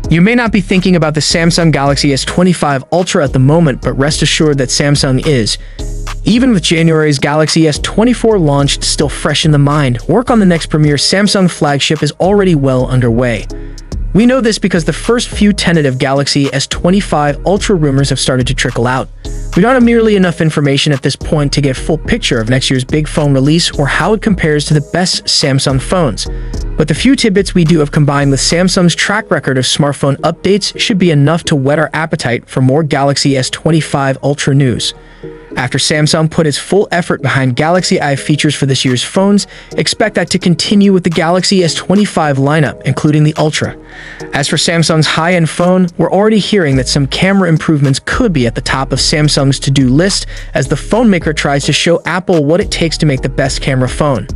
You may not be thinking about the Samsung Galaxy S25 Ultra at the moment, but rest assured that Samsung is. Even with January's Galaxy S24 launched still fresh in the mind, work on the next premier Samsung flagship is already well underway. We know this because the first few tentative Galaxy S25 Ultra rumors have started to trickle out. We don't have nearly enough information at this point to get a full picture of next year's big phone release or how it compares to the best Samsung phones. But the few tidbits we do have combined with Samsung's track record of smartphone updates should be enough to whet our appetite for more Galaxy S25 Ultra news. After Samsung put its full effort behind Galaxy Eye features for this year's phones, expect that to continue with the Galaxy S25 lineup, including the Ultra. As for Samsung's high-end phone, we're already hearing that some camera improvements could be at the top of Samsung's to-do list as the phone maker tries to show Apple what it takes to make the best camera phone.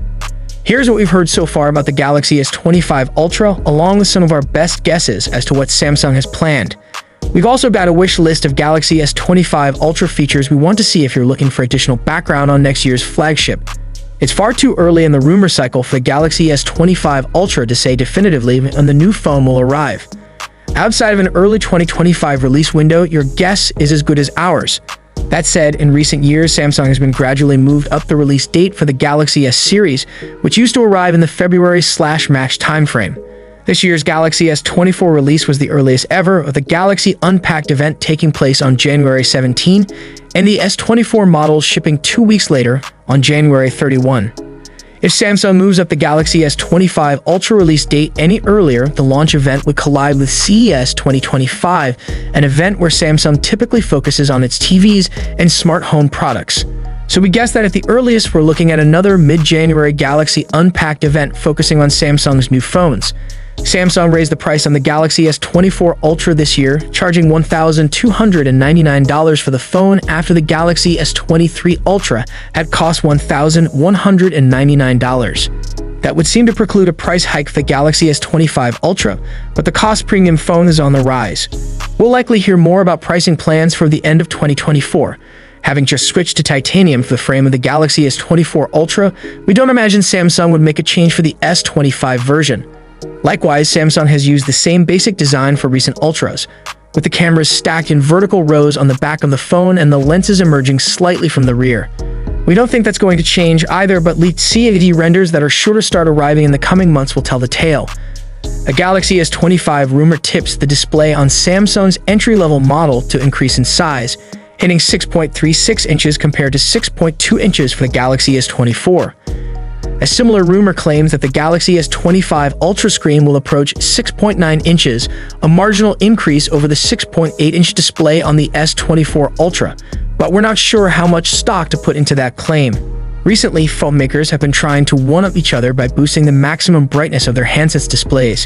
Here's what we've heard so far about the Galaxy S25 Ultra, along with some of our best guesses as to what Samsung has planned. We've also got a wish list of Galaxy S25 Ultra features we want to see if you're looking for additional background on next year's flagship. It's far too early in the rumor cycle for the Galaxy S25 Ultra to say definitively when the new phone will arrive. Outside of an early 2025 release window, your guess is as good as ours. That said, in recent years, Samsung has been gradually moved up the release date for the Galaxy S series, which used to arrive in the February/March timeframe. This year's Galaxy S24 release was the earliest ever, with the Galaxy Unpacked event taking place on January 17, and the S24 models shipping 2 weeks later on January 31. If Samsung moves up the Galaxy S25 Ultra release date any earlier, the launch event would collide with CES 2025, an event where Samsung typically focuses on its TVs and smart home products. So we guess that at the earliest, we're looking at another mid-January Galaxy Unpacked event focusing on Samsung's new phones. Samsung raised the price on the Galaxy S24 Ultra this year, charging $1,299 for the phone after the Galaxy S23 Ultra had cost $1,199. That would seem to preclude a price hike for the Galaxy S25 Ultra, but the cost premium phone is on the rise. We'll likely hear more about pricing plans for the end of 2024. Having just switched to titanium for the frame of the Galaxy S24 Ultra, we don't imagine Samsung would make a change for the S25 version. Likewise, Samsung has used the same basic design for recent Ultras, with the cameras stacked in vertical rows on the back of the phone and the lenses emerging slightly from the rear. We don't think that's going to change either, but leaked CAD renders that are sure to start arriving in the coming months will tell the tale. A Galaxy S25 rumor tips the display on Samsung's entry-level model to increase in size, hitting 6.36 inches compared to 6.2 inches for the Galaxy S24. A similar rumor claims that the Galaxy S25 Ultra screen will approach 6.9 inches, a marginal increase over the 6.8-inch display on the S24 Ultra, but we're not sure how much stock to put into that claim. Recently, phone makers have been trying to one-up each other by boosting the maximum brightness of their handsets' displays.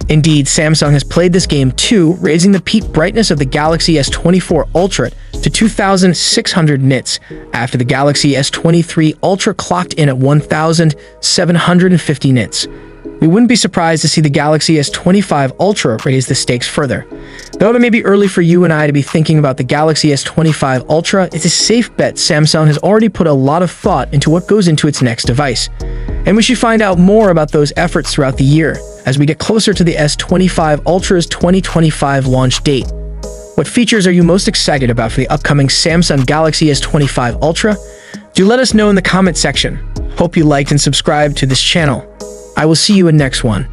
Indeed, Samsung has played this game too, raising the peak brightness of the Galaxy S24 Ultra to 2,600 nits, after the Galaxy S23 Ultra clocked in at 1,750 nits. We wouldn't be surprised to see the Galaxy S25 Ultra raise the stakes further. Though it may be early for you and I to be thinking about the Galaxy S25 Ultra, it's a safe bet Samsung has already put a lot of thought into what goes into its next device. And we should find out more about those efforts throughout the year, as we get closer to the S25 Ultra's 2025 launch date. What features are you most excited about for the upcoming Samsung Galaxy S25 Ultra? Do let us know in the comment section. Hope you liked and subscribed to this channel. I will see you in next one.